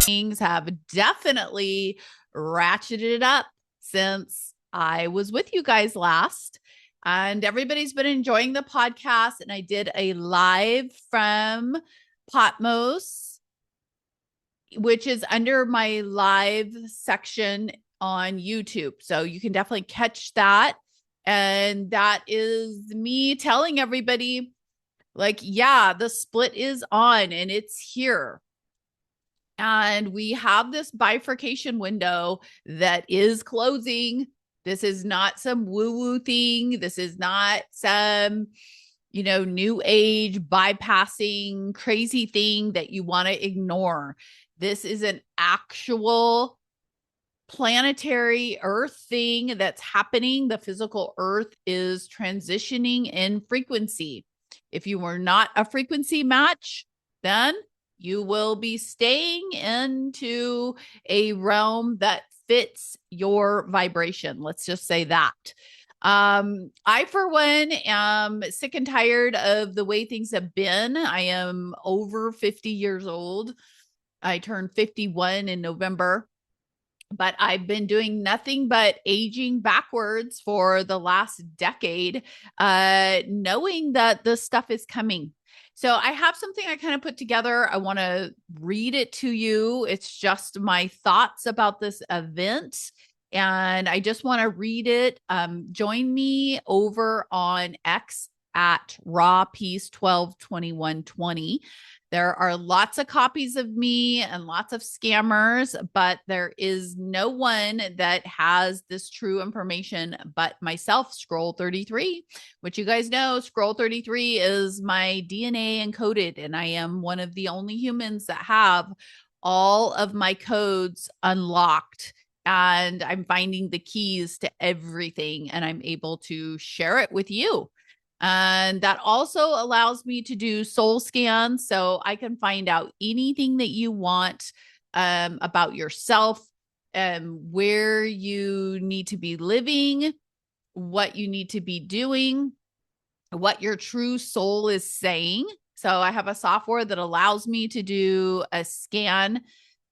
things have definitely ratcheted up since I was with you guys last. And everybody's been enjoying the podcast. And I did a live from Potmos, which is under my live section on YouTube. So you can definitely catch that. And that is me telling everybody, like, yeah, the split is on and it's here. And we have this bifurcation window that is closing. This is not some woo-woo thing. This is not some, new age bypassing crazy thing that you want to ignore. This is an actual planetary Earth thing that's happening. The physical Earth is transitioning in frequency. If you were not a frequency match, then you will be staying into a realm that fits your vibration. Let's just say that. I, for one, am sick and tired of the way things have been. I am over 50 years old. I turned 51 in November, but I've been doing nothing but aging backwards for the last decade, knowing that this stuff is coming. So I have something I kind of put together. I want to read it to you. It's just my thoughts about this event. And I just want to read it. Join me over on X at Raw Peace 122120. There are lots of copies of me and lots of scammers, but there is no one that has this true information but myself, Scroll 33, which you guys know, Scroll 33 is my DNA encoded, and I am one of the only humans that have all of my codes unlocked. And I'm finding the keys to everything, and I'm able to share it with you. And that also allows me to do soul scans, so I can find out anything that you want about yourself, where you need to be living, what you need to be doing, what your true soul is saying. So I have a software that allows me to do a scan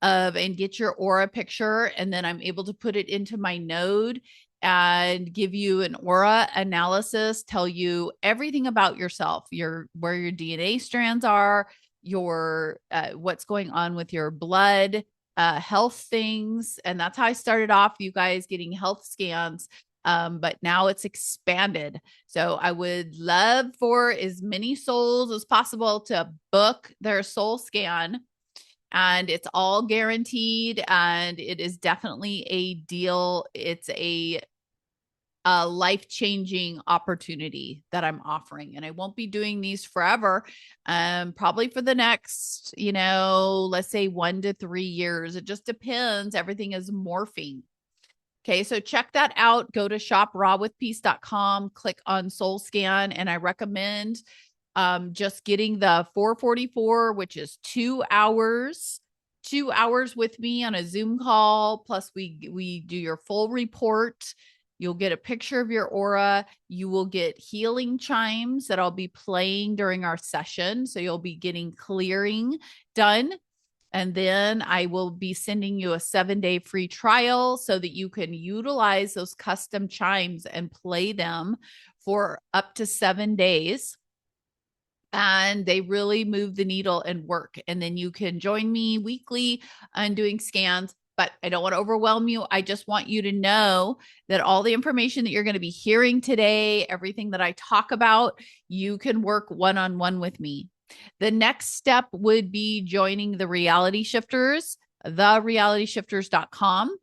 of and get your aura picture, and then I'm able to put it into my node and give you an aura analysis, tell you everything about yourself, where your DNA strands are, your what's going on with your blood, health things. And that's how I started off, you guys, getting health scans. But now it's expanded. So I would love for as many souls as possible to book their soul scan. And it's all guaranteed, and it is definitely a deal. It's a life-changing opportunity that I'm offering. And I won't be doing these forever. Probably for the next, let's say 1 to 3 years. It just depends. Everything is morphing. Okay, so check that out. Go to shoprawwithpeace.com, click on Soul Scan, and I recommend just getting the 444, which is 2 hours. 2 hours with me on a Zoom call. Plus, we do your full report. You'll get a picture of your aura. You will get healing chimes that I'll be playing during our session. So you'll be getting clearing done. And then I will be sending you a 7-day free trial so that you can utilize those custom chimes and play them for up to 7 days. And they really move the needle and work. And then you can join me weekly on doing scans. But I don't want to overwhelm you. I just want you to know that all the information that you're going to be hearing today, everything that I talk about, you can work one-on-one with me. The next step would be joining the Reality Shifters, therealityshifters.com.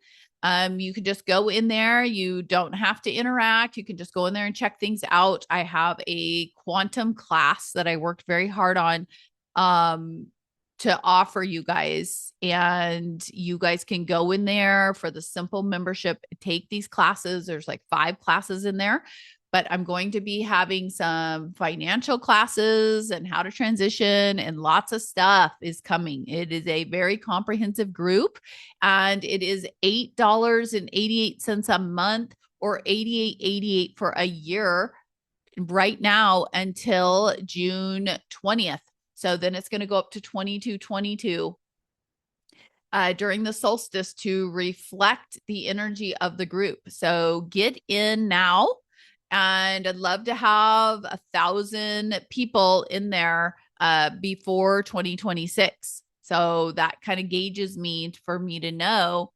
You can just go in there. You don't have to interact. You can just go in there and check things out. I have a quantum class that I worked very hard on to offer you guys, and you guys can go in there for the simple membership, take these classes. There's like 5 classes in there, but I'm going to be having some financial classes and how to transition, and lots of stuff is coming. It is a very comprehensive group, and it is $8.88 a month or $88.88 for a year right now until June 20th. So then it's going to go up to $22.22. during the solstice to reflect the energy of the group. So get in now. And I'd love to have 1,000 people in there before 2026. So that kind of gauges me for me to know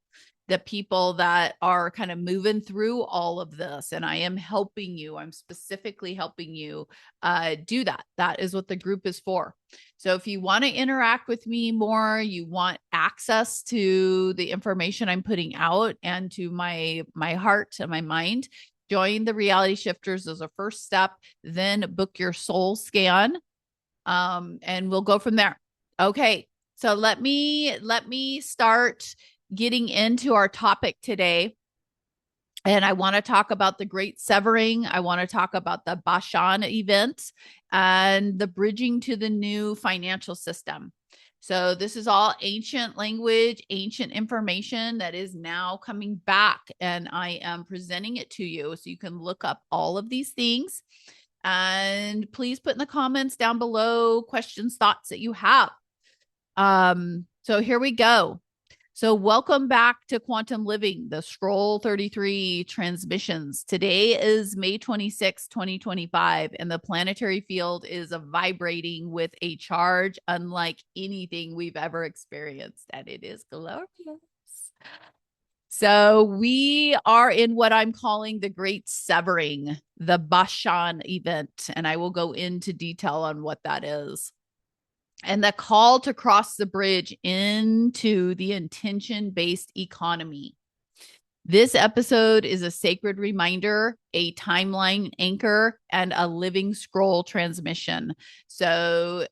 the people that are kind of moving through all of this. And I am helping you. I'm specifically helping you do that. That is what the group is for. So if you want to interact with me more, you want access to the information I'm putting out and to my heart and my mind, join the Reality Shifters as a first step, then book your soul scan, and we'll go from there. Okay, so let me start getting into our topic today. And I want to talk about the Great Severing. I want to talk about the Bashan Event and the bridging to the new financial system. So this is all ancient language, ancient information that is now coming back, and I am presenting it to you so you can look up all of these things. And please put in the comments down below questions, thoughts that you have. So here we go. So welcome back to Quantum Living, the Scroll 33 transmissions. Today is May 26, 2025, and the planetary field is vibrating with a charge unlike anything we've ever experienced, and it is glorious. So we are in what I'm calling the Great Severing, the Bashan Event, and I will go into detail on what that is. And the call to cross the bridge into the intention-based economy. This episode is a sacred reminder, a timeline anchor, and a living scroll transmission. So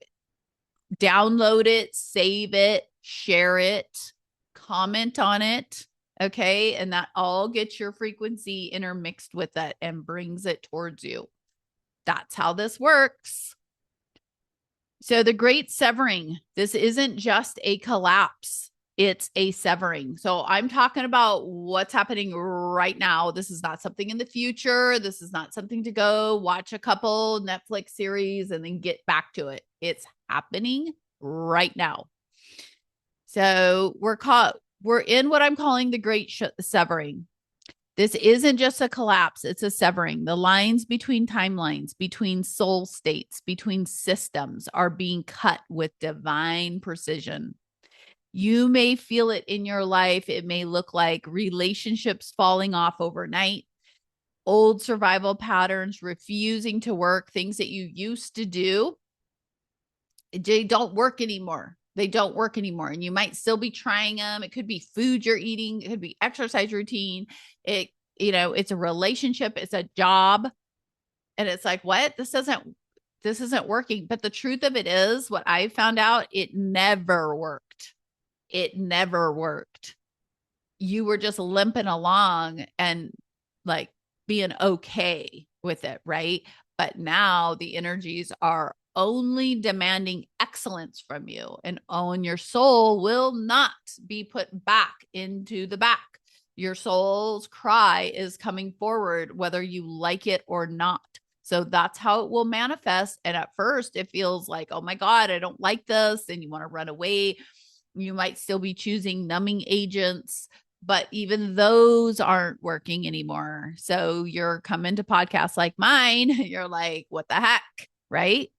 download it, save it, share it, comment on it, okay? And that all gets your frequency intermixed with it and brings it towards you. That's how this works. So the Great Severing, this isn't just a collapse, it's a severing. So I'm talking about what's happening right now. This is not something in the future. This is not something to go watch a couple Netflix series and then get back to it. It's happening right now. So we're in what I'm calling the Great Severing. This isn't just a collapse, it's a severing. The lines between timelines, between soul states, between systems are being cut with divine precision. You may feel it in your life. It may look like relationships falling off overnight, old survival patterns refusing to work, things that you used to do. They don't work anymore. They don't work anymore. And you might still be trying them. It could be food you're eating. It could be exercise routine. It's a relationship. It's a job. And it's like, what? This isn't working. But the truth of it is, what I found out, it never worked. It never worked. You were just limping along and like being okay with it, right? But now the energies are only demanding excellence from you, and your soul will not be put back into the back. Your soul's cry is coming forward, whether you like it or not. So that's how it will manifest. And at first it feels like, oh my God, I don't like this. And you want to run away. You might still be choosing numbing agents, but even those aren't working anymore. So you're coming to podcasts like mine. You're like, what the heck? Right?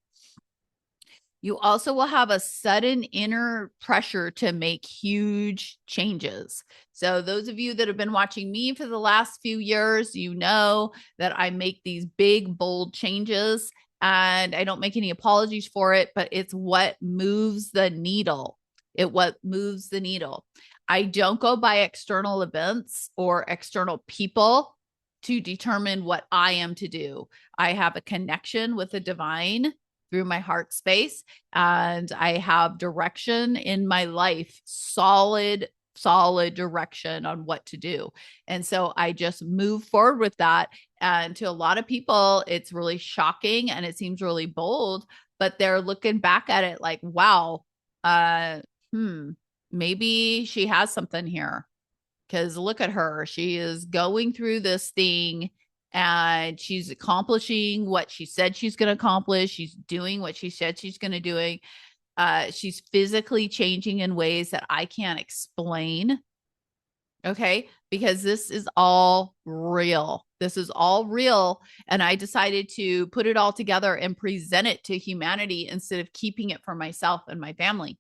You also will have a sudden inner pressure to make huge changes. So those of you that have been watching me for the last few years, you know that I make these big, bold changes, and I don't make any apologies for it, but it's what moves the needle. What moves the needle. I don't go by external events or external people to determine what I am to do. I have a connection with the divine through my heart space, and I have direction in my life, solid direction on what to do. And so I just move forward with that. And to a lot of people, it's really shocking and it seems really bold, but they're looking back at it like, wow, maybe she has something here. Because look at her. She is going through this thing and she's accomplishing what she said she's going to accomplish. She's doing what she said she's going to do. She's physically changing in ways that I can't explain. Okay. Because this is all real. This is all real. And I decided to put it all together and present it to humanity instead of keeping it for myself and my family.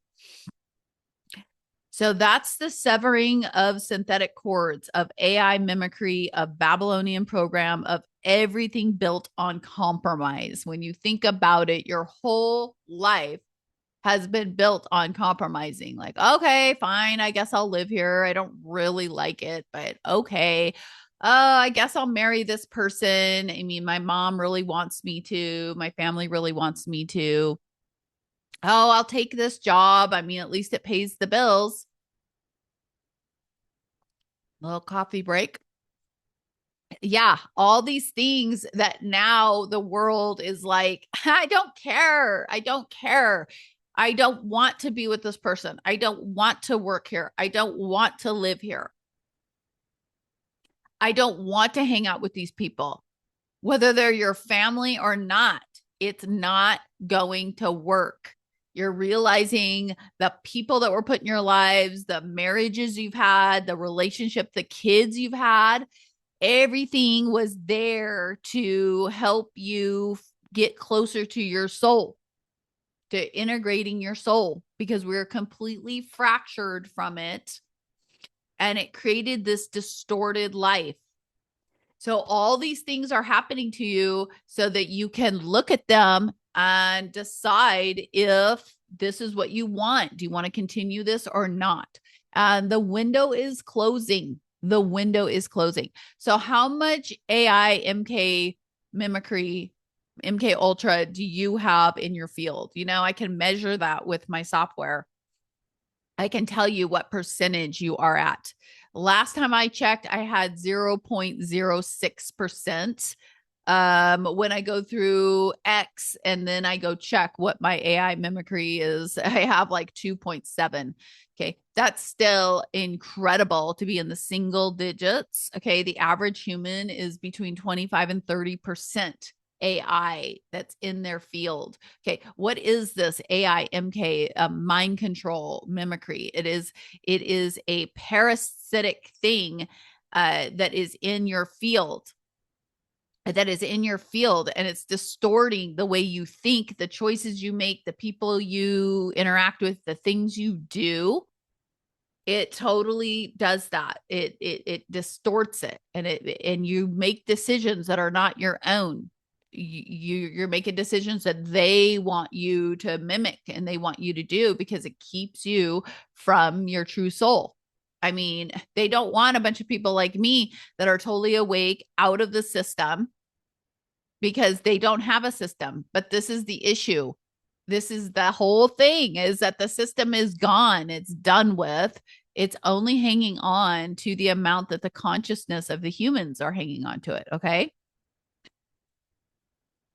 So that's the severing of synthetic cords, of AI mimicry, of Babylonian program, of everything built on compromise. When you think about it, your whole life has been built on compromising. Like, okay, fine, I guess I'll live here. I don't really like it, but okay. I guess I'll marry this person. I mean, my mom really wants me to. My family really wants me to. Oh, I'll take this job. I mean, at least it pays the bills. Little coffee break. Yeah, all these things that now the world is like, I don't care. I don't care. I don't want to be with this person. I don't want to work here. I don't want to live here. I don't want to hang out with these people, whether they're your family or not. It's not going to work. You're realizing the people that were put in your lives, the marriages you've had, the relationship, the kids you've had, everything was there to help you get closer to your soul, to integrating your soul, because we're completely fractured from it. And it created this distorted life. So all these things are happening to you so that you can look at them and decide if this is what you want. Do you want to continue this or not? And the window is closing. The window is closing. So how much AI MK mimicry, MK Ultra do you have in your field? You know, I can measure that with my software. I can tell you what percentage you are at. Last time I checked, I had 0.06%. When I go through X and then I go check what my AI mimicry is, I have like 2.7. Okay. That's still incredible to be in the single digits. Okay. The average human is between 25 and 30% AI that's in their field. Okay. What is this AI MK mind control mimicry? It is a parasitic thing that is in your field, and it's distorting the way you think, the choices you make, the people you interact with, the things you do. It totally does that. It distorts it, and you make decisions that are not your own. You're making decisions that they want you to mimic and they want you to do because it keeps you from your true soul. I mean, they don't want a bunch of people like me that are totally awake out of the system because they don't have a system. But this is the issue. This is the whole thing, is that the system is gone. It's done with. It's only hanging on to the amount that the consciousness of the humans are hanging on to it. Okay.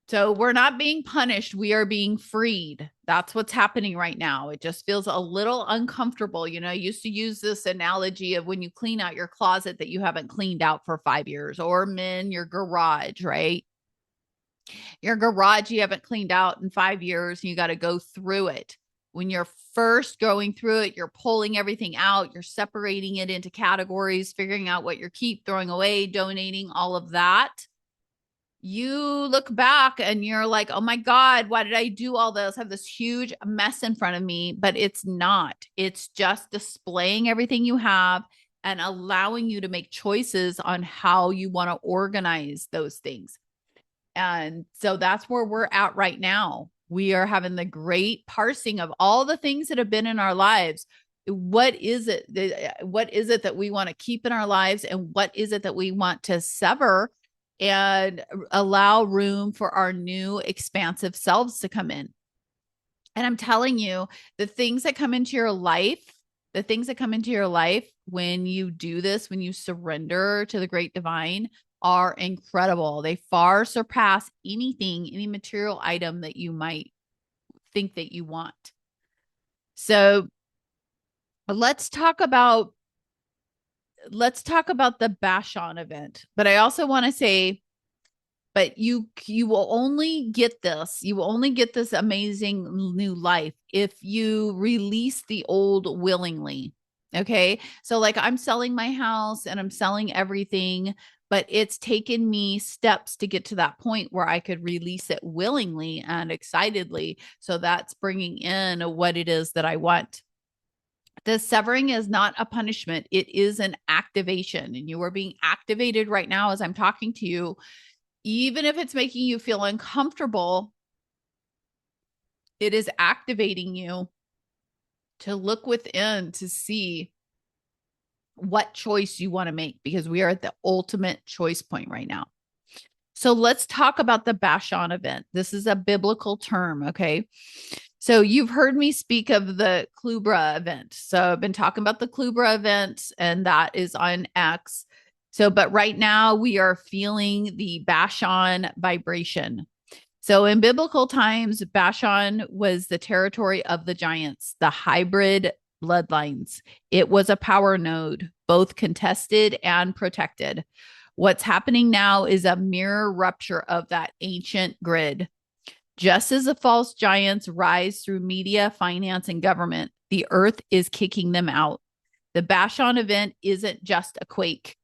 So we're not being punished. We are being freed. That's what's happening right now. It just feels a little uncomfortable. You know, I used to use this analogy of when you clean out your closet that you haven't cleaned out for 5 years, or your garage, right? Your garage you haven't cleaned out in 5 years and you got to go through it. When you're first going through it, you're pulling everything out, you're separating it into categories, figuring out what you're keep, throwing away, donating, all of that. You look back and you're like, oh my God, why did I do all this? I have this huge mess in front of me, but it's not. It's just displaying everything you have and allowing you to make choices on how you want to organize those things. And so that's where we're at right now. We are having the great parsing of all the things that have been in our lives. What is it? What is it that we want to keep in our lives? And what is it that we want to sever and allow room for our new expansive selves to come in? And I'm telling you, the things that come into your life, when you do this, when you surrender to the great divine, are incredible. They far surpass anything, any material item that you might think that you want. So let's talk about the Bashan event. But I also want to say But you will only get this. You will only get this amazing new life if you release the old willingly. Okay. So like I'm selling my house and I'm selling everything, but it's taken me steps to get to that point where I could release it willingly and excitedly. So that's bringing in what it is that I want. The severing is not a punishment. It is an activation, and you are being activated right now as I'm talking to you. Even if it's making you feel uncomfortable, it is activating you to look within to see what choice you want to make, because we are at the ultimate choice point right now. So let's talk about the Bashan event. This is a biblical term, okay? So you've heard me speak of the Klubra event. So I've been talking about the Klubra event, and that is on X. So, but right now we are feeling the Bashon vibration. So in biblical times, Bashon was the territory of the giants, the hybrid bloodlines. It was a power node, both contested and protected. What's happening now is a mirror rupture of that ancient grid. Just as the false giants rise through media, finance, and government, the earth is kicking them out. The Bashan event isn't just a quake.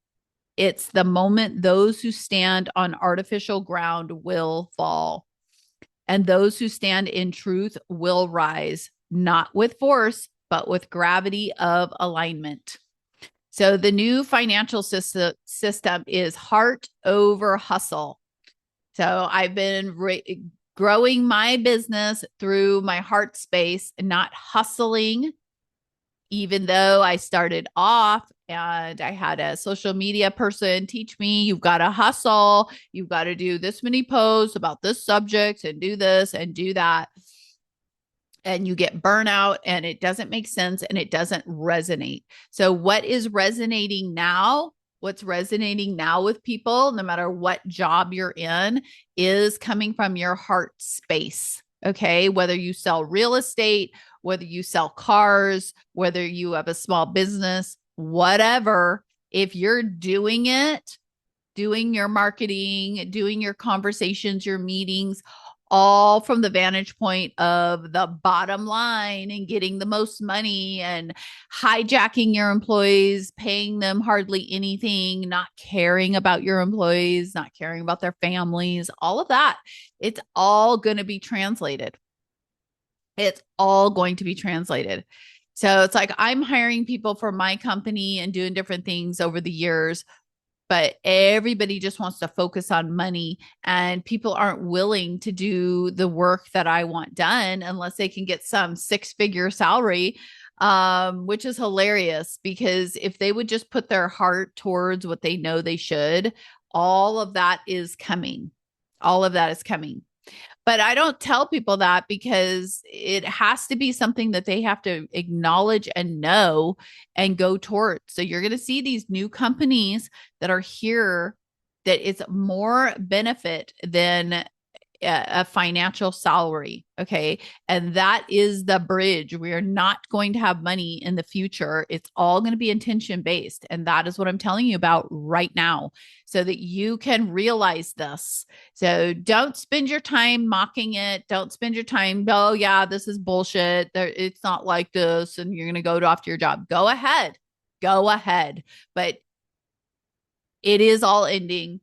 It's the moment those who stand on artificial ground will fall. And those who stand in truth will rise, not with force, but with gravity of alignment. So the new financial system is heart over hustle. So I've been growing my business through my heart space, not hustling, even though I started off and I had a social media person teach me, you've got to hustle. You've got to do this many posts about this subject and do this and do that. And you get burnout and it doesn't make sense and it doesn't resonate. So what is resonating now? What's resonating now with people, no matter what job you're in, is coming from your heart space. Okay. Whether you sell real estate, whether you sell cars, whether you have a small business, whatever, if you're doing it, doing your marketing, doing your conversations, your meetings, all from the vantage point of the bottom line and getting the most money and hijacking your employees, paying them hardly anything, not caring about your employees, not caring about their families, all of that, it's all going to be translated. It's all going to be translated. So it's like I'm hiring people for my company and doing different things over the years, but everybody just wants to focus on money, and people aren't willing to do the work that I want done unless they can get some 6-figure salary, which is hilarious, because if they would just put their heart towards what they know they should, all of that is coming. All of that is coming. But I don't tell people that because it has to be something that they have to acknowledge and know and go towards. So you're going to see these new companies that are here that it's more benefit than a financial salary. Okay. And that is the bridge. We are not going to have money in the future. It's all going to be intention based. And that is what I'm telling you about right now, so that you can realize this. So don't spend your time mocking it. Don't spend your time, oh, yeah, this is bullshit. It's not like this. And you're going to go off to your job. Go ahead. Go ahead. But it is all ending.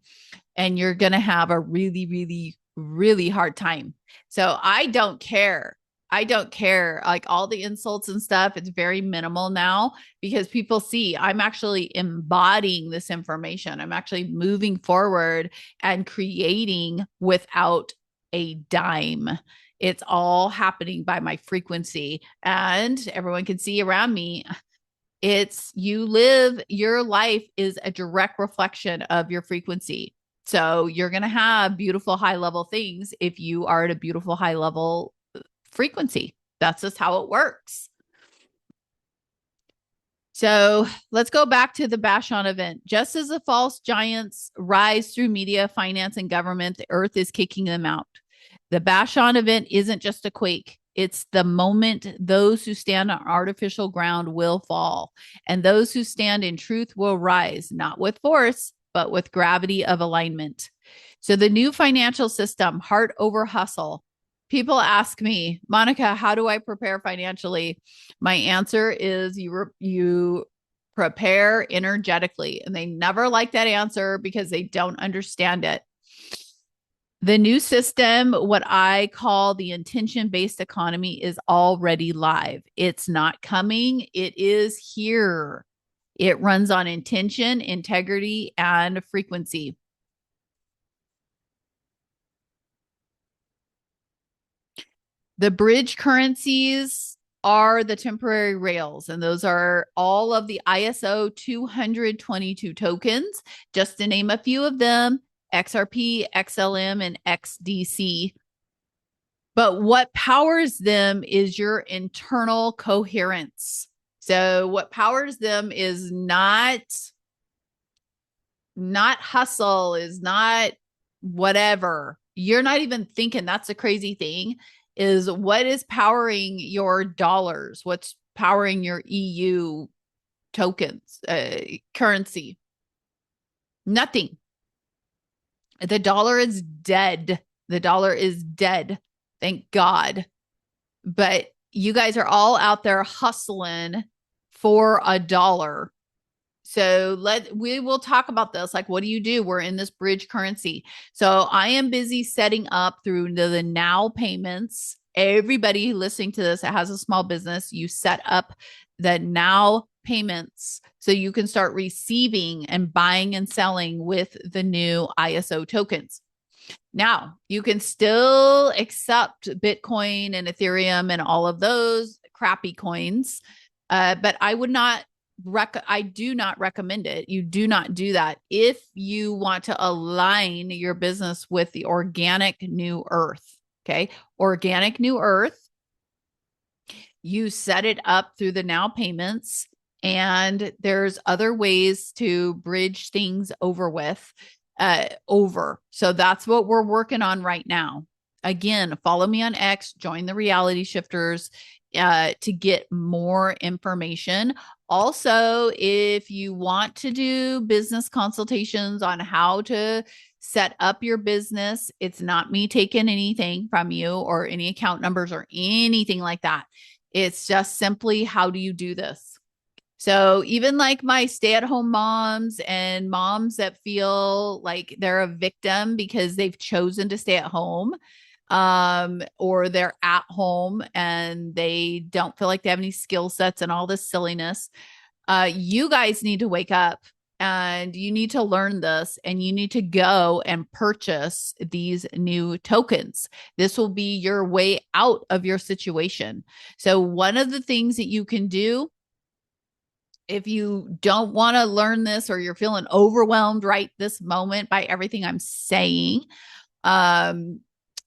And you're going to have a really, really, really hard time. So I don't care. I don't care. Like all the insults and stuff, it's very minimal now because people see I'm actually embodying this information. I'm actually moving forward and creating without a dime. It's all happening by my frequency, and everyone can see around me. It's you live, your life is a direct reflection of your frequency. So you're going to have beautiful high level things if you are at a beautiful high level frequency. That's just how it works. So let's go back to the Bashon event. Just as the false giants rise through media, finance, and government, the earth is kicking them out. The Bashon event isn't just a quake. It's the moment those who stand on artificial ground will fall, and those who stand in truth will rise, not with force, but with gravity of alignment. So the new financial system, heart over hustle. People ask me, Monica, how do I prepare financially? My answer is you prepare energetically. And they never like that answer because they don't understand it. The new system, what I call the intention-based economy, is already live. It's not coming. It is here. It runs on intention, integrity, and frequency. The bridge currencies are the temporary rails, and those are all of the ISO 222 tokens. Just to name a few of them, XRP, XLM, and XDC. But what powers them is your internal coherence. So what powers them is not hustle, is not whatever. You're not even thinking. That's a crazy thing. Is what is powering your dollars? What's powering your EU tokens, currency? Nothing. The dollar is dead. The dollar is dead. Thank God. But you guys are all out there hustling for a dollar. So we will talk about this. Like, what do you do? We're in this bridge currency. So I am busy setting up through the now payments. Everybody listening to this that has a small business, you set up the now payments so you can start receiving and buying and selling with the new ISO tokens. Now, you can still accept Bitcoin and Ethereum and all of those crappy coins, but I would not I do not recommend it. You do not do that if you want to align your business with the organic new earth. Okay. Organic new earth. You set it up through the now payments, and there's other ways to bridge things over with. So that's what we're working on right now. Again, follow me on X, join the reality shifters to get more information. Also, if you want to do business consultations on how to set up your business, it's not me taking anything from you or any account numbers or anything like that. It's just simply, how do you do this? So even like my stay-at-home moms and moms that feel like they're a victim because they've chosen to stay at home, or they're at home and they don't feel like they have any skill sets and all this silliness, you guys need to wake up and you need to learn this, and you need to go and purchase these new tokens. This will be your way out of your situation. So one of the things that you can do, if you don't want to learn this or you're feeling overwhelmed right this moment by everything I'm saying,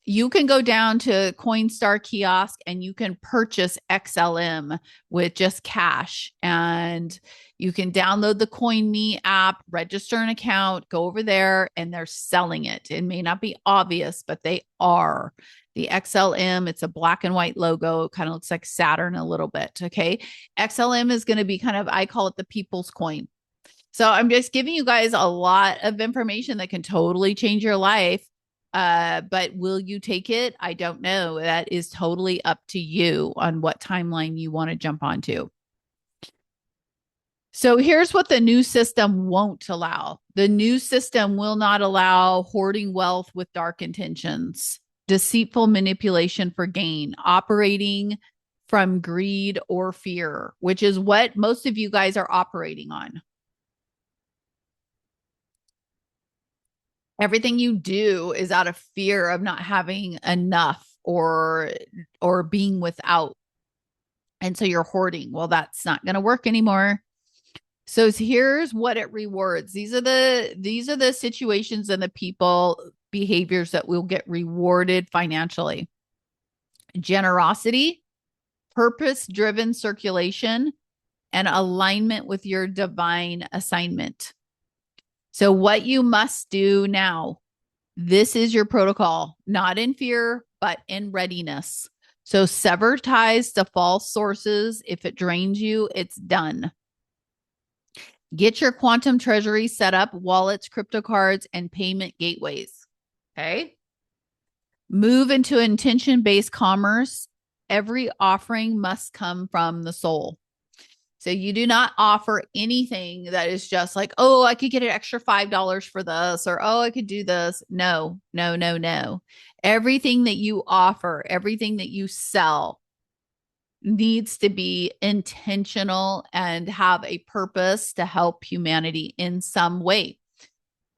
you can go down to Coinstar kiosk and you can purchase XLM with just cash, and you can download the CoinMe app, register an account, go over there, and they're selling it. It may not be obvious, but they are. The XLM, it's a black and white logo. It kind of looks like Saturn a little bit. Okay. XLM is going to be kind of, I call it the people's coin. So I'm just giving you guys a lot of information that can totally change your life. But will you take it? I don't know. That is totally up to you on what timeline you want to jump onto. So here's what the new system won't allow. The new system will not allow hoarding wealth with dark intentions, deceitful manipulation for gain, operating from greed or fear, which is what most of you guys are operating on. Everything you do is out of fear of not having enough or being without. And so you're hoarding. Well, that's not going to work anymore. So here's what it rewards. These are the situations and the people behaviors that will get rewarded financially. Generosity, purpose-driven circulation, and alignment with your divine assignment. So what you must do now, this is your protocol, not in fear, but in readiness. So sever ties to false sources. If it drains you, it's done. Get your quantum treasury set up, wallets, crypto cards, and payment gateways. Okay. Move into intention-based commerce. Every offering must come from the soul. So you do not offer anything that is just like, oh, I could get an extra $5 for this, or oh, I could do this. No, no, no, no. Everything that you offer, everything that you sell needs to be intentional and have a purpose to help humanity in some way.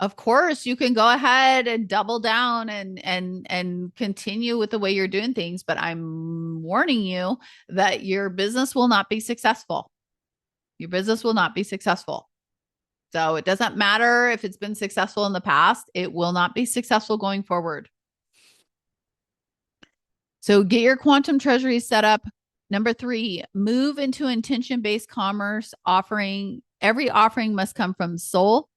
Of course, you can go ahead and double down and continue with the way you're doing things, but I'm warning you that your business will not be successful. Your business will not be successful. So it doesn't matter if it's been successful in the past, it will not be successful going forward. So get your quantum treasury set up. Number 3, move into intention-based commerce. Every offering must come from soul.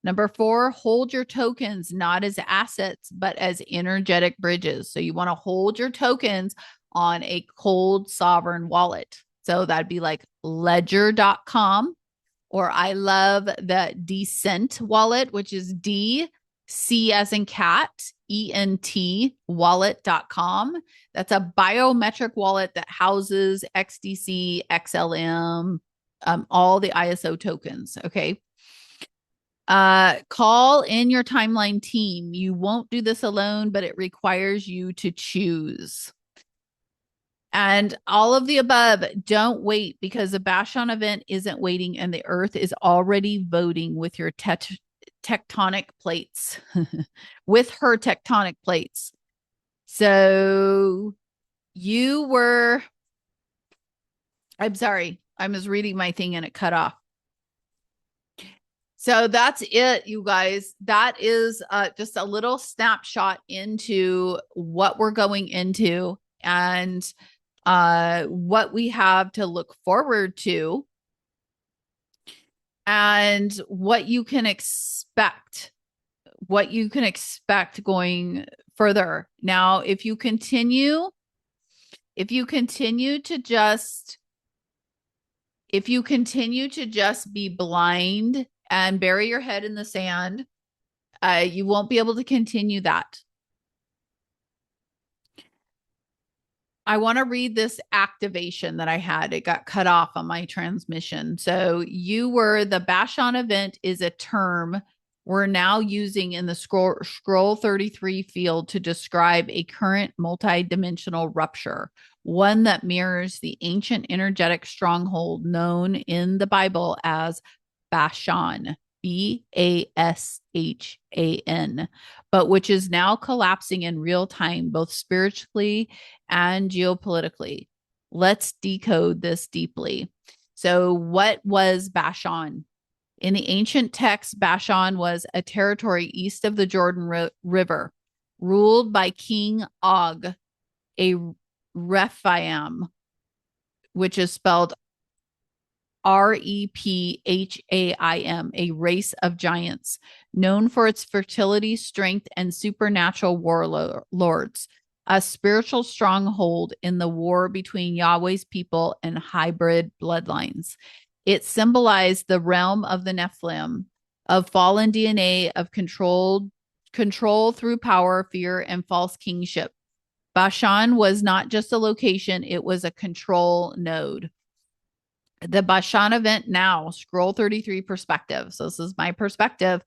Number 4, hold your tokens not as assets, but as energetic bridges. So you want to hold your tokens on a cold sovereign wallet. So that'd be like ledger.com, or I love the Decent wallet, which is DC as in cat, ENT wallet.com. That's a biometric wallet that houses XDC, XLM, all the ISO tokens. Okay. Call in your timeline team. You won't do this alone, but it requires you to choose. And all of the above, don't wait, because the Bashan event isn't waiting and the earth is already voting with your tectonic plates, with her tectonic plates. So I'm sorry, I was reading my thing and it cut off. So that's it, you guys. That is just a little snapshot into what we're going into and what we have to look forward to and what you can expect going further. Now, if you continue to just be blind and bury your head in the sand, you won't be able to continue that. I want to read this activation that I had. It got cut off on my transmission. So the Bashan event is a term we're now using in the scroll 33 field to describe a current multidimensional rupture, one that mirrors the ancient energetic stronghold known in the Bible as Bashon, Bashan, but which is now collapsing in real time, both spiritually and geopolitically. Let's decode this deeply. So what was Bashon? In the ancient text, Bashon was a territory east of the Jordan River, ruled by King Og, a Rephaim, which is spelled Rephaim, a race of giants, known for its fertility, strength, and supernatural warlords, a spiritual stronghold in the war between Yahweh's people and hybrid bloodlines. It symbolized the realm of the Nephilim, of fallen DNA, of control through power, fear, and false kingship. Bashan was not just a location, it was a control node. The Bashan event now, scroll 33 perspective. So this is my perspective.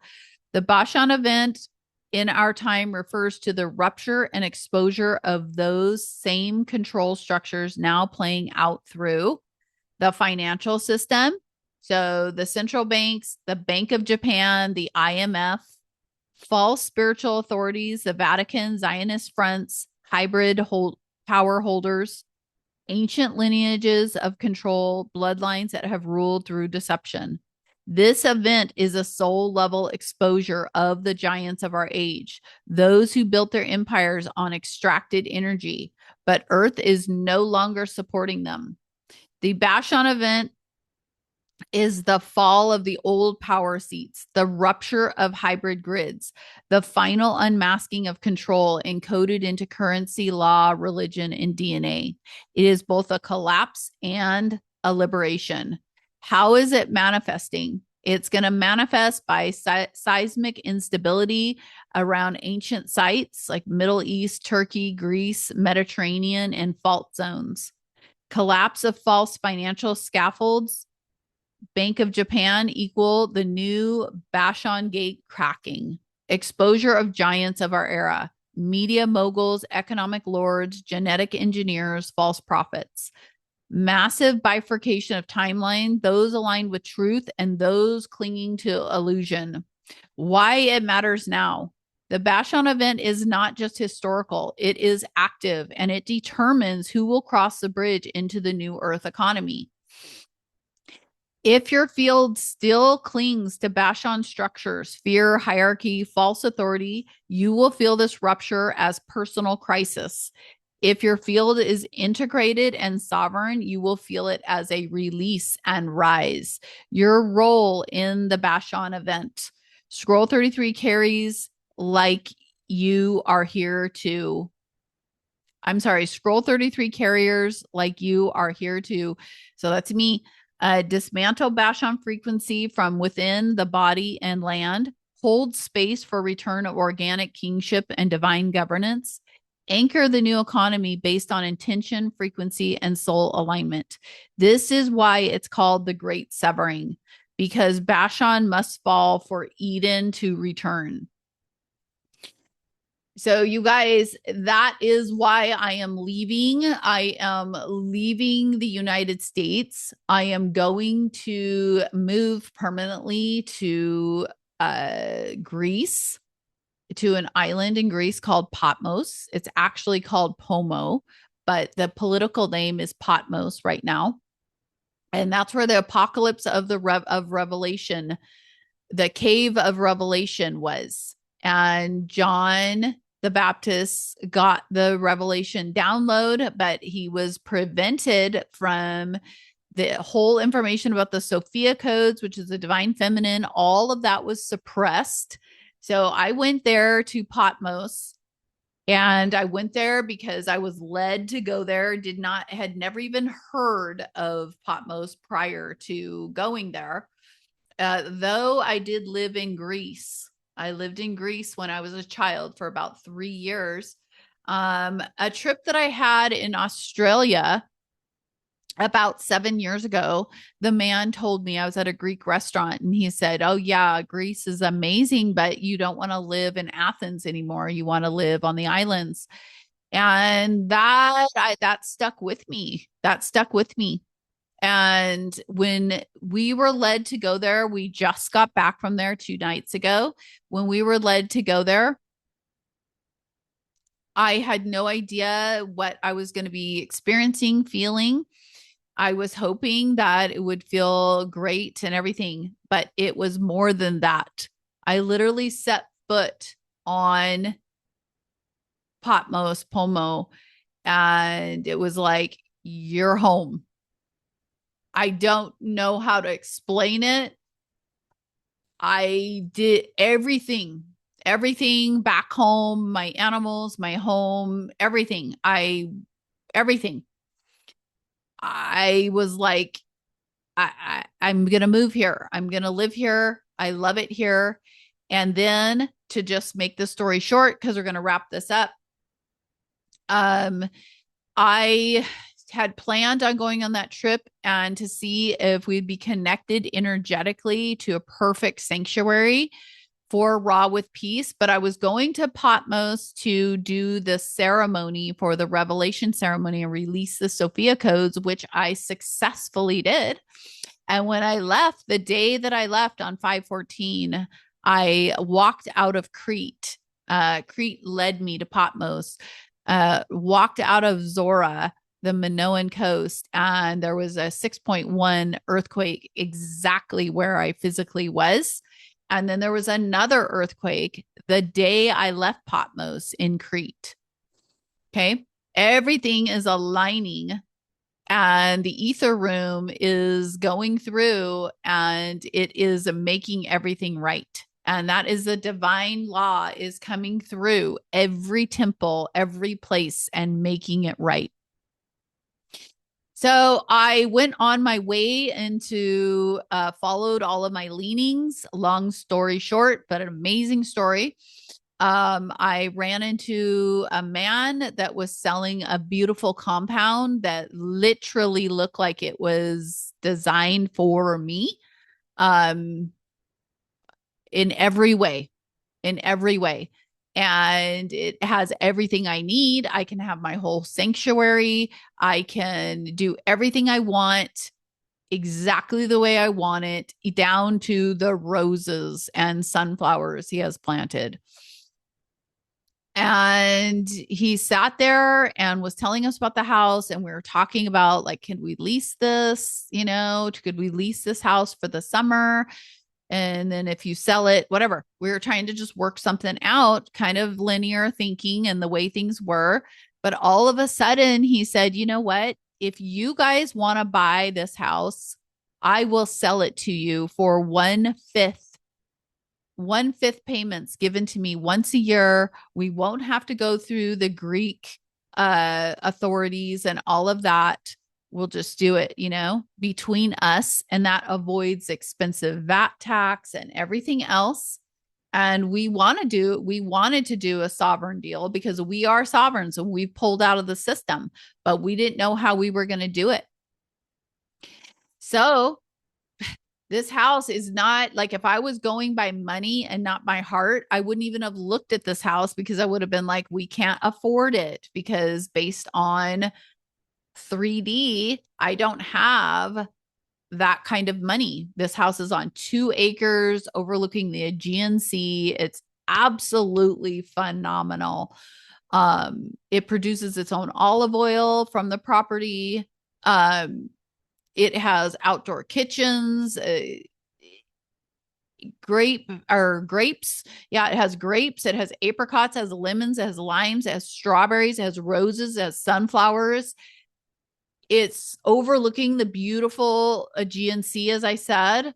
The Bashan event in our time refers to the rupture and exposure of those same control structures now playing out through the financial system. So the central banks, the Bank of Japan, the IMF, false spiritual authorities, the Vatican, Zionist fronts, hybrid power holders, ancient lineages of control, bloodlines that have ruled through deception. This event is a soul level exposure of the giants of our age, those who built their empires on extracted energy, but Earth is no longer supporting them. The Bashan event is the fall of the old power seats, the rupture of hybrid grids, the final unmasking of control encoded into currency, law, religion, and DNA. It is both a collapse and a liberation. How is it manifesting? It's going to manifest by seismic instability around ancient sites like Middle East, Turkey, Greece, Mediterranean, and fault zones. Collapse of false financial scaffolds. Bank of Japan equal the new Bashon Gate cracking. Exposure of giants of our era. Media moguls, economic lords, genetic engineers, false prophets. Massive bifurcation of timeline, those aligned with truth and those clinging to illusion. Why it matters now. The Bashan event is not just historical, it is active, and it determines who will cross the bridge into the new earth economy. If your field still clings to Bashon structures, fear, hierarchy, false authority, you will feel this rupture as personal crisis. If your field is integrated and sovereign, you will feel it as a release and rise. Your role in the Bashan event. Scroll 33 carries like you are here to. I'm sorry, scroll 33 carriers like you are here to. So that's me. Dismantle Bashon frequency from within the body and land. Hold space for return of organic kingship and divine governance. Anchor the new economy based on intention, frequency, and soul alignment. This is why it's called the Great Severing, because Bashon must fall for Eden to return. So you guys, that is why I am leaving. I am leaving the United States. I am going to move permanently to Greece, to an island in Greece called Potmos. It's actually called Pomo, but the political name is Potmos right now. And that's where the apocalypse of the Revelation, the cave of Revelation was. And John the Baptist got the Revelation download, but he was prevented from the whole information about the Sophia codes, which is the divine feminine. All of that was suppressed. So I went there to Potmos, and I went there because I was led to go there. Had never even heard of Potmos prior to going there. Though I did live in Greece. I lived in Greece when I was a child for about 3 years. A trip that I had in Australia about 7 years ago, the man told me, I was at a Greek restaurant, and he said, "Oh yeah, Greece is amazing, but you don't want to live in Athens anymore. You want to live on the islands." And that stuck with me. That stuck with me. And when we were led to go there, we just got back from there 2 nights ago. When we were led to go there, I had no idea what I was going to be experiencing, feeling. I was hoping that it would feel great and everything, but it was more than that. I literally set foot on Potmos, Pomo, and it was like, you're home. I don't know how to explain it. I did everything back home, my animals, my home, everything. Everything. I was like, I'm going to move here. I'm going to live here. I love it here. And then to just make the story short, because we're going to wrap this up. I had planned on going on that trip and to see if we'd be connected energetically to a perfect sanctuary for Raw with Peace. But I was going to Potmos to do the ceremony for the revelation ceremony and release the Sophia codes, which I successfully did. And when I left, the day that I left on 5/14, I walked out of Crete. Crete led me to Potmos, walked out of Zora, the Minoan coast, and there was a 6.1 earthquake exactly where I physically was. And then there was another earthquake the day I left Potmos in Crete. Okay. Everything is aligning, and the ether room is going through, and it is making everything right. And that is the divine law is coming through every temple, every place, and making it right. So I went on my way into, followed all of my leanings. Long story short, but an amazing story. I ran into a man that was selling a beautiful compound that literally looked like it was designed for me, um, in every way, in every way. And it has everything I need. I can have my whole sanctuary. I can do everything I want exactly the way I want it, down to the roses and sunflowers he has planted. And he sat there and was telling us about the house. And we were talking about, like, can we lease this? Could we lease this house for the summer? And then if you sell it, whatever. We were trying to just work something out, kind of linear thinking and the way things were. But all of a sudden, he said, you know what? If you guys want to buy this house, I will sell it to you for 1/5 payments given to me once a year. We won't have to go through the Greek authorities and all of that. We'll just do it, between us, and that avoids expensive VAT tax and everything else. And we wanted to do a sovereign deal because we are sovereigns and we pulled out of the system, but we didn't know how we were going to do it. So this house is not, like, if I was going by money and not my heart, I wouldn't even have looked at this house, because I would have been like, we can't afford it, because based on 3D, I don't have that kind of money. This house is on 2 acres overlooking the Aegean Sea. It's absolutely phenomenal. It produces its own olive oil from the property. It has outdoor kitchens, grapes. Yeah, it has grapes. It has apricots, it has lemons, it has limes, it has strawberries, it has roses, it has sunflowers. It's overlooking the beautiful Aegean Sea, as I said.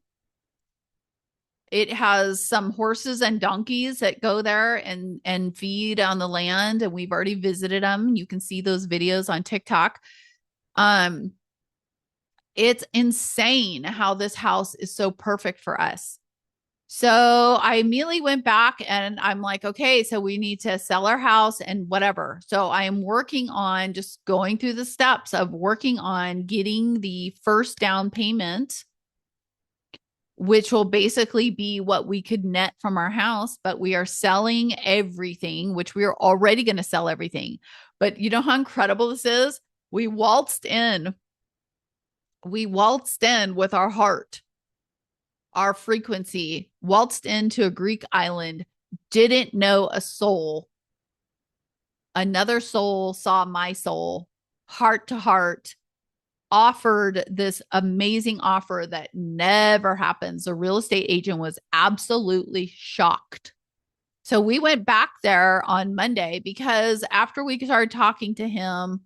It has some horses and donkeys that go there and feed on the land, and we've already visited them. You can see those videos on TikTok. It's insane how this house is so perfect for us. So I immediately went back and I'm like, okay, so we need to sell our house and whatever. So I am working on just going through the steps of working on getting the first down payment, which will basically be what we could net from our house. But we are selling everything, which we are already going to sell everything. But you know how incredible this is? We waltzed in with our heart, our frequency, waltzed into a Greek island, didn't know a soul. Another soul saw my soul, heart to heart, offered this amazing offer that never happens. The real estate agent was absolutely shocked. So we went back there on Monday, because after we started talking to him,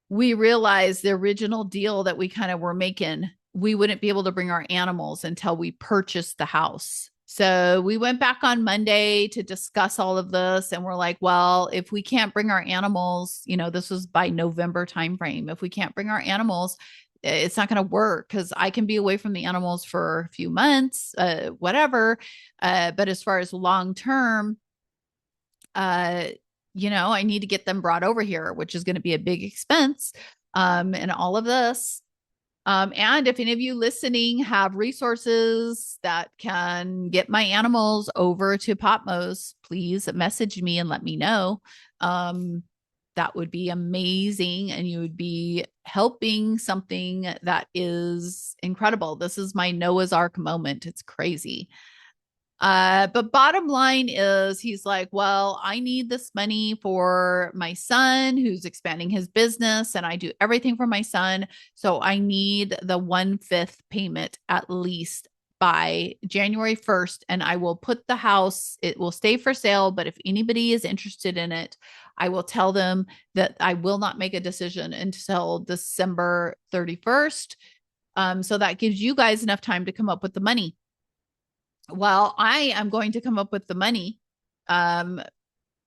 we realized the original deal that we kind of were making, we wouldn't be able to bring our animals until we purchased the house. So we went back on Monday to discuss all of this, and we're like, well, if we can't bring our animals, this was by November timeframe. If we can't bring our animals, it's not going to work, because I can be away from the animals for a few months, whatever. But as far as long term, I need to get them brought over here, which is going to be a big expense, and all of this. And if any of you listening have resources that can get my animals over to Potmos, please message me and let me know. That would be amazing. And you would be helping something that is incredible. This is my Noah's Ark moment. It's crazy. But bottom line is, he's like, well, I need this money for my son who's expanding his business, and I do everything for my son. So I need the 1/5 payment at least by January 1st. And I will put the house, it will stay for sale. But if anybody is interested in it, I will tell them that I will not make a decision until December 31st. So that gives you guys enough time to come up with the money. Well, I am going to come up with the money.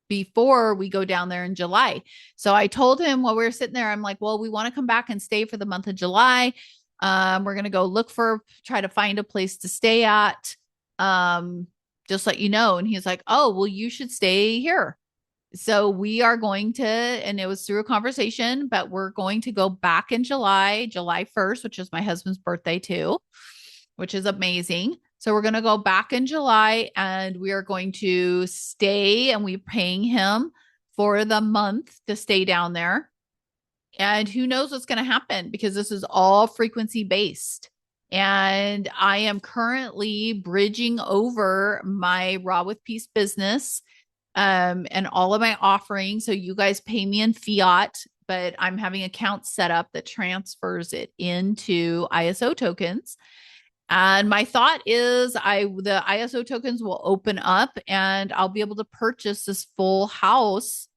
before we go down there in July. So I told him while we were sitting there, I'm like, well, we want to come back and stay for the month of July. We're going to go try to find a place to stay at. Just let you know. And he's like, oh, well, you should stay here. So we are going to, and it was through a conversation, but we're going to go back in July 1st, which is my husband's birthday too, which is amazing. So we're going to go back in July and we are going to stay, and we're paying him for the month to stay down there. And who knows what's going to happen, because this is all frequency based. And I am currently bridging over my Raw with Peace business and all of my offerings. So you guys pay me in fiat, but I'm having accounts set up that transfers it into ISO tokens. And my thought is the ISO tokens will open up and I'll be able to purchase this full house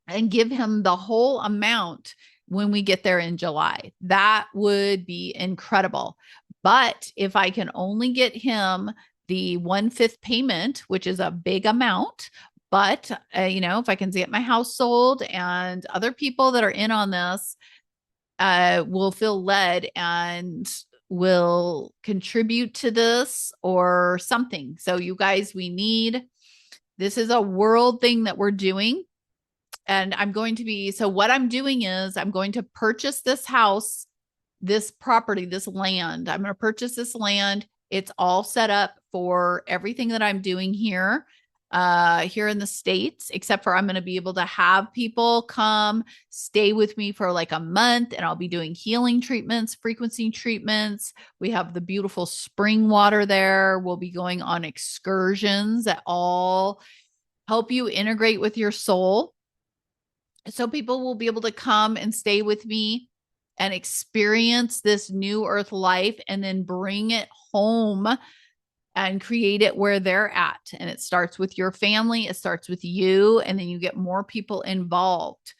and give him the whole amount when we get there in July. That would be incredible. But if I can only get him the 1/5 payment, which is a big amount, but if I can get my house sold and other people that are in on this will feel led and will contribute to this or something. So you guys, this is a world thing that we're doing. And what I'm doing is I'm going to purchase this house, this property, this land. I'm going to purchase this land. It's all set up for everything that I'm doing here in the States, except for I'm going to be able to have people come stay with me for like a month, and I'll be doing healing treatments, frequency treatments. We have the beautiful spring water there. We'll be going on excursions that all help you integrate with your soul. So people will be able to come and stay with me and experience this new earth life and then bring it home and create it where they're at. And it starts with your family. It starts with you. And then you get more people involved.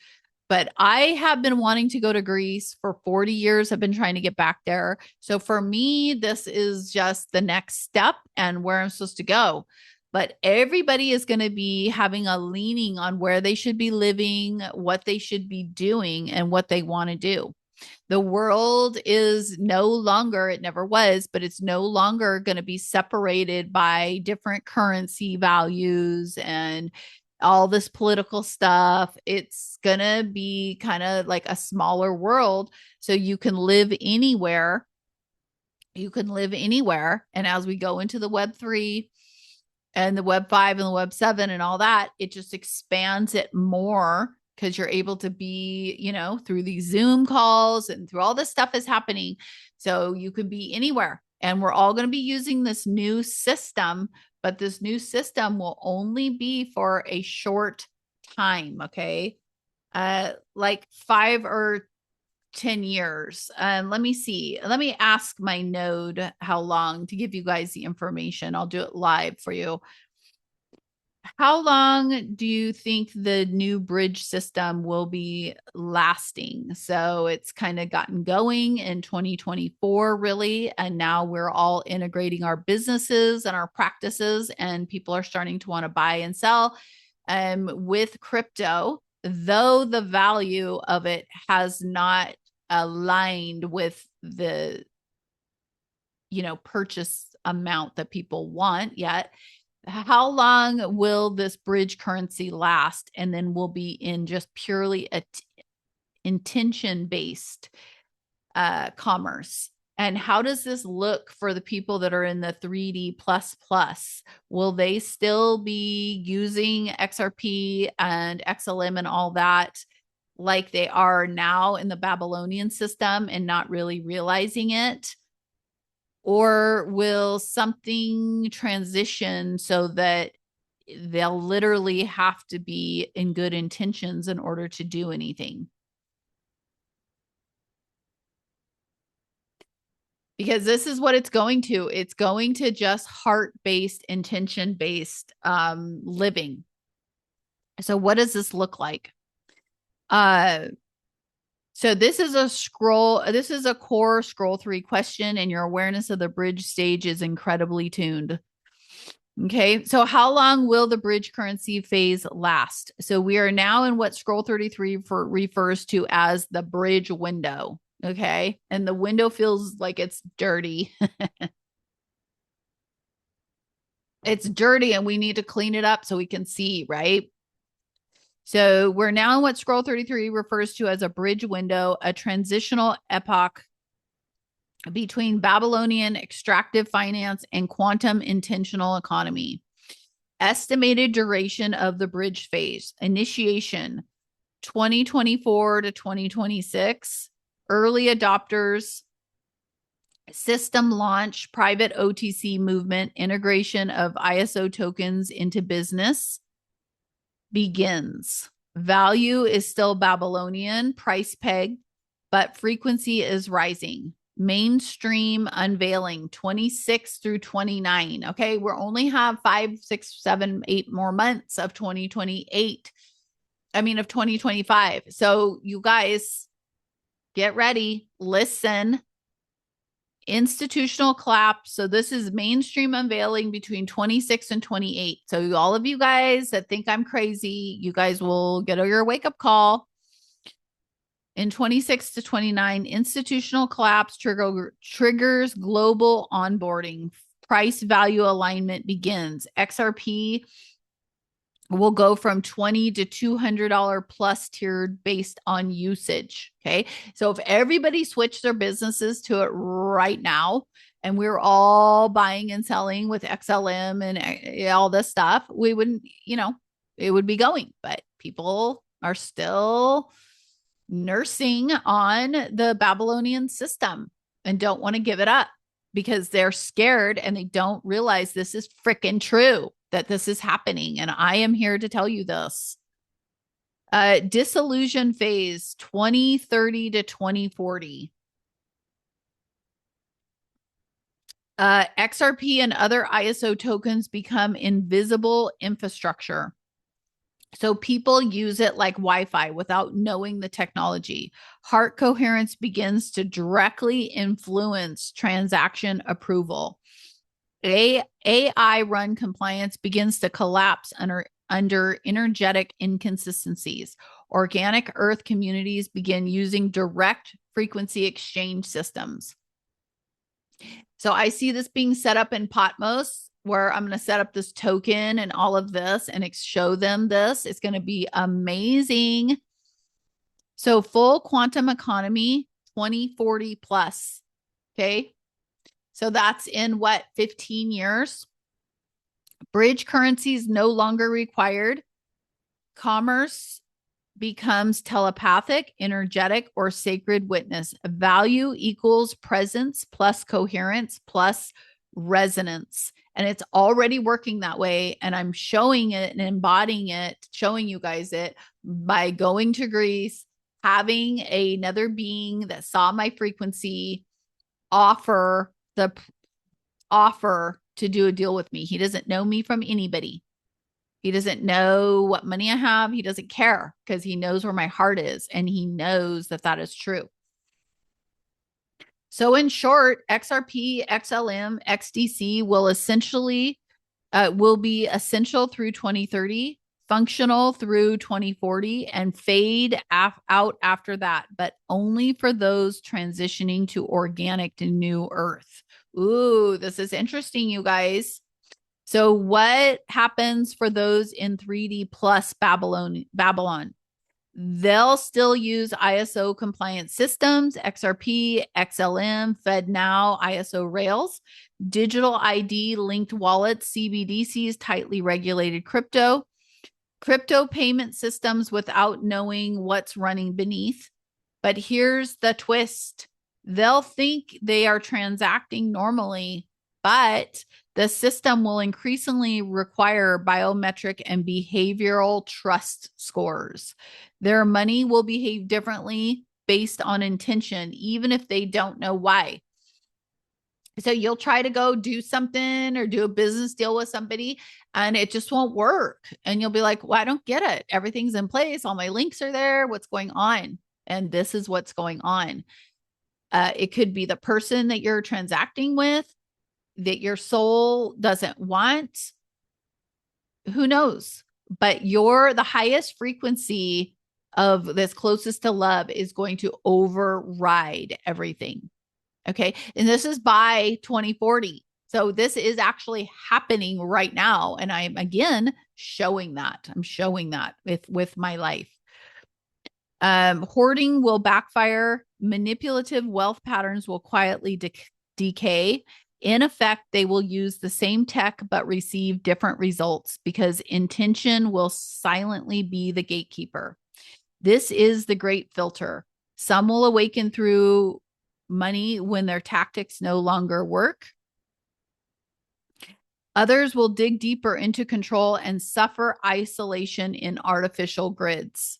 But I have been wanting to go to Greece for 40 years. I've been trying to get back there. So for me, this is just the next step and where I'm supposed to go. But everybody is going to be having a leaning on where they should be living, what they should be doing, and what they want to do. The world is no longer, it never was, but it's no longer going to be separated by different currency values and all this political stuff. It's going to be kind of like a smaller world. So you can live anywhere. And as we go into the Web3 and the Web5 and the Web7 and all that, it just expands it more, because you're able to be, through these Zoom calls and through all this stuff is happening. So you can be anywhere, and we're all going to be using this new system, but this new system will only be for a short time. Okay. Like 5 or 10 years. And let me see. Let me ask my node how long to give you guys the information. I'll do it live for you. How long do you think the new bridge system will be lasting? So it's kind of gotten going in 2024, really. And now we're all integrating our businesses and our practices, and people are starting to want to buy and sell with crypto, though the value of it has not aligned with the, purchase amount that people want yet. How long will this bridge currency last? And then we'll be in just purely intention-based commerce. And how does this look for the people that are in the 3D plus? Will they still be using XRP and XLM and all that like they are now in the Babylonian system and not really realizing it? Or will something transition so that they'll literally have to be in good intentions in order to do anything? Because this is what it's going to. It's going to just heart-based, intention-based living. So what does this look like? So this is a core scroll 3 question, and your awareness of the bridge stage is incredibly tuned. Okay, so how long will the bridge currency phase last? So we are now in what scroll 33 refers to as the bridge window. Okay, and the window feels like it's dirty. It's dirty and we need to clean it up so we can see, right? So we're now in what scroll 33 refers to as a bridge window, a transitional epoch between Babylonian extractive finance and quantum intentional economy. Estimated duration of the bridge phase, initiation 2024 to 2026, early adopters, system launch, private OTC movement, integration of ISO tokens into business begins. Value is still Babylonian, price peg, but frequency is rising. Mainstream unveiling 26 through 29. Okay, we only have 5, 6, 7, 8 more months of 2028. Of 2025. So you guys get ready, listen. Institutional collapse. So this is mainstream unveiling between 26 and 28. So all of you guys that think I'm crazy, you guys will get your wake up call. In 26 to 29, institutional collapse triggers global onboarding. Price value alignment begins. XRP will go from $20 to $200 plus tiered based on usage. Okay. So if everybody switched their businesses to it right now, and we're all buying and selling with XLM and all this stuff, we wouldn't, it would be going, but people are still nursing on the Babylonian system and don't want to give it up because they're scared and they don't realize this is freaking true, that this is happening. And I am here to tell you this. Disillusion phase 2030 to 2040. XRP and other ISO tokens become invisible infrastructure. So people use it like Wi-Fi without knowing the technology. Heart coherence begins to directly influence transaction approval. AI run compliance begins to collapse under energetic inconsistencies. Organic earth communities begin using direct frequency exchange systems. So I see this being set up in Potmos, where I'm going to set up this token and all of this and show them this. It's going to be amazing. So full quantum economy, 2040 plus. Okay. So that's in what, 15 years? Bridge currencies no longer required. Commerce becomes telepathic, energetic, or sacred witness. Value equals presence plus coherence plus resonance. And it's already working that way. And I'm showing it and embodying it, showing you guys it by going to Greece, having another being that saw my frequency offer to do a deal with me. He doesn't know me from anybody. He doesn't know what money I have. He doesn't care because he knows where my heart is. And he knows that that is true. So in short, XRP, XLM, XDC will be essential through 2030, functional through 2040, and fade out after that, but only for those transitioning to organic to new earth. Ooh, this is interesting, you guys. So what happens for those in 3D plus Babylon? They'll still use ISO compliant systems, XRP, XLM, FedNow, ISO Rails, digital ID linked wallets, CBDCs, tightly regulated crypto payment systems without knowing what's running beneath. But here's the twist. They'll think they are transacting normally, but the system will increasingly require biometric and behavioral trust scores. Their money will behave differently based on intention, even if they don't know why. So you'll try to go do something or do a business deal with somebody and it just won't work. And you'll be like, well, I don't get it. Everything's in place. All my links are there. What's going on? And this is what's going on. It could be the person that you're transacting with that your soul doesn't want. who knows? But the highest frequency of this closest to love is going to override everything. Okay. And this is by 2040. So this is actually happening right now. And I'm again showing that. I'm showing that with my life. Hoarding will backfire. Manipulative wealth patterns will quietly decay. In effect, they will use the same tech but receive different results because intention will silently be the gatekeeper. This is the great filter. Some will awaken through money when their tactics no longer work. Others will dig deeper into control and suffer isolation in artificial grids.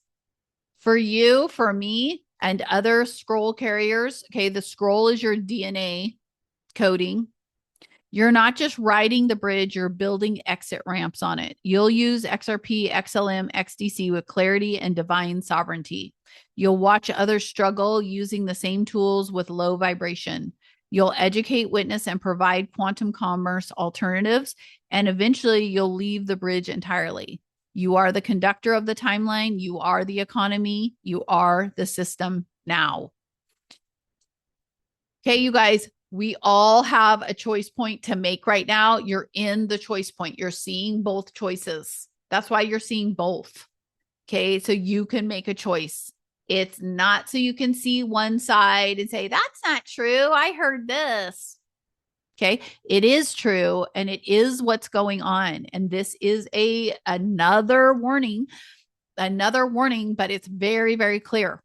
For you, for me, and other scroll carriers, okay, the scroll is your DNA coding. You're not just riding the bridge, you're building exit ramps on it. You'll use XRP, XLM, XDC with clarity and divine sovereignty. You'll watch others struggle using the same tools with low vibration. You'll educate, witness, and provide quantum commerce alternatives, and eventually you'll leave the bridge entirely. You are the conductor of the timeline. You are the economy. You are the system now. Okay, you guys, we all have a choice point to make right now. You're in the choice point. You're seeing both choices. That's why you're seeing both. Okay, so you can make a choice. It's not so you can see one side and say, that's not true. I heard this. Okay, it is true, and it is what's going on. And this is another warning, but it's very, very clear.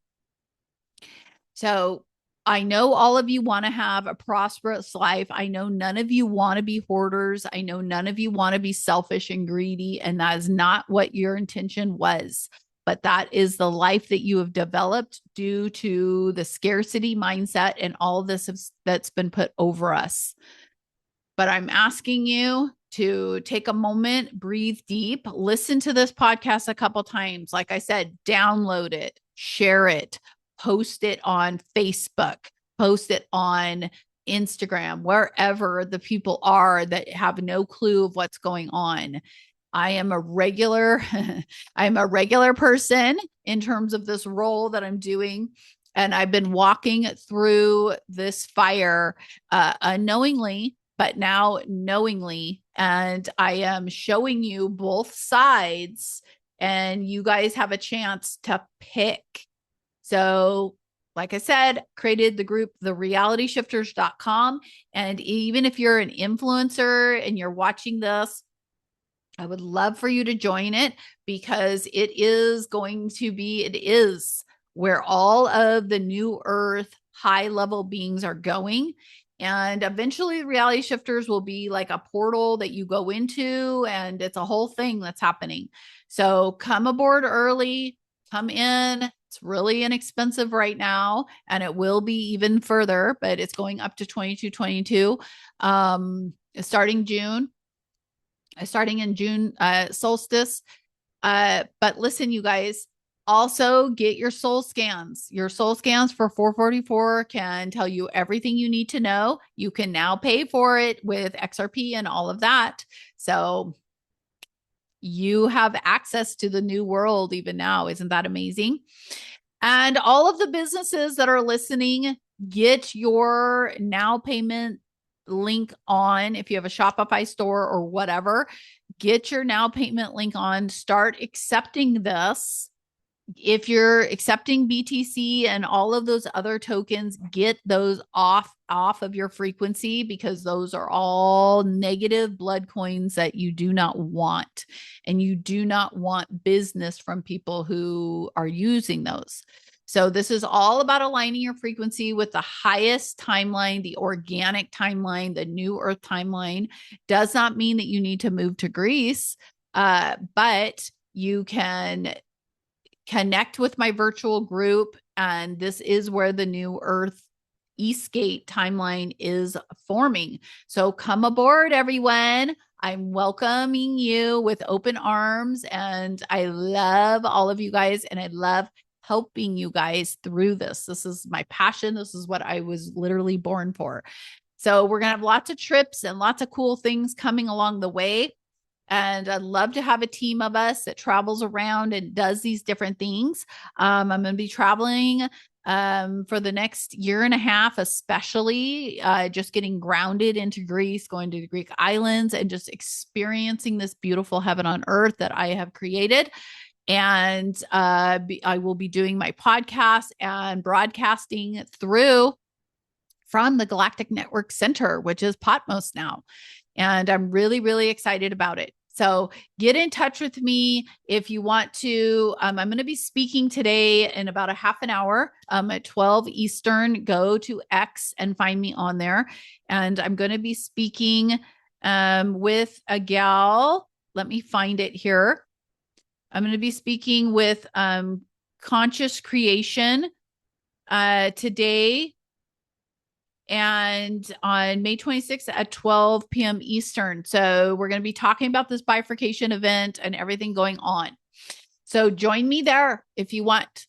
So I know all of you want to have a prosperous life. I know none of you want to be hoarders. I know none of you want to be selfish and greedy, and that is not what your intention was. But that is the life that you have developed due to the scarcity mindset and all of this that's been put over us. But I'm asking you to take a moment, breathe deep, listen to this podcast a couple times. Like I said, download it, share it, post it on Facebook, post it on Instagram, wherever the people are that have no clue of what's going on. I am a regular person in terms of this role that I'm doing. And I've been walking through this fire unknowingly, but now knowingly. And I am showing you both sides, and you guys have a chance to pick. So, like I said, created the group, therealityshifters.com. And even if you're an influencer and you're watching this, I would love for you to join it, because it is where all of the new earth high level beings are going. And eventually reality shifters will be like a portal that you go into, and it's a whole thing that's happening. So come aboard early, come in. It's really inexpensive right now, and it will be even further, but it's going up to 2222 starting in June solstice. But listen, you guys, also get your soul scans. Your soul scans for 444 can tell you everything you need to know. You can now pay for it with XRP and all of that. So you have access to the new world even now. Isn't that amazing? And all of the businesses that are listening, get your now payment link on. If you have a Shopify store or whatever, get your now payment link on. Start accepting this. If you're accepting BTC and all of those other tokens, get those off of your frequency, because those are all negative blood coins that you do not want. And you do not want business from people who are using those. So this is all about aligning your frequency with the highest timeline, the organic timeline, the new earth timeline. Does not mean that you need to move to Greece, but you can connect with my virtual group. And this is where the new earth Eastgate timeline is forming. So come aboard, everyone. I'm welcoming you with open arms, and I love all of you guys, and I love helping you guys through this. This is my passion. This is what I was literally born for. So we're going to have lots of trips and lots of cool things coming along the way. And I'd love to have a team of us that travels around and does these different things. I'm going to be traveling for the next year and a half, especially just getting grounded into Greece, going to the Greek islands, and just experiencing this beautiful heaven on earth that I have created. And I will be doing my podcast and broadcasting through from the Galactic Network Center, which is Potmos now. And I'm really, really excited about it. So get in touch with me if you want to. I'm going to be speaking today in about a half an hour at 12 Eastern. Go to X and find me on there. And I'm going to be speaking with a gal. Let me find it here. I'm going to be speaking with Conscious Creation today and on May 26th at 12 p.m. Eastern. So we're going to be talking about this bifurcation event and everything going on. So join me there if you want.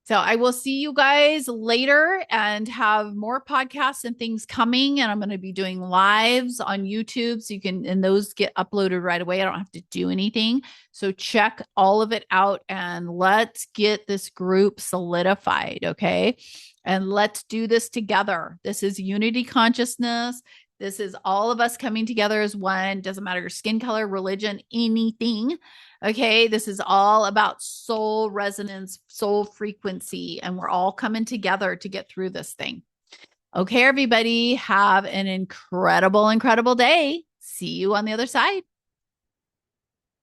So I will see you guys later and have more podcasts and things coming. And I'm going to be doing lives on YouTube. So you can, and those get uploaded right away. I don't have to do anything. So check all of it out and let's get this group solidified. Okay. And let's do this together. This is unity consciousness. This is all of us coming together as one. Doesn't matter your skin color, religion, anything. Okay. This is all about soul resonance, soul frequency, and we're all coming together to get through this thing. Okay, everybody, have an incredible, incredible day. See you on the other side.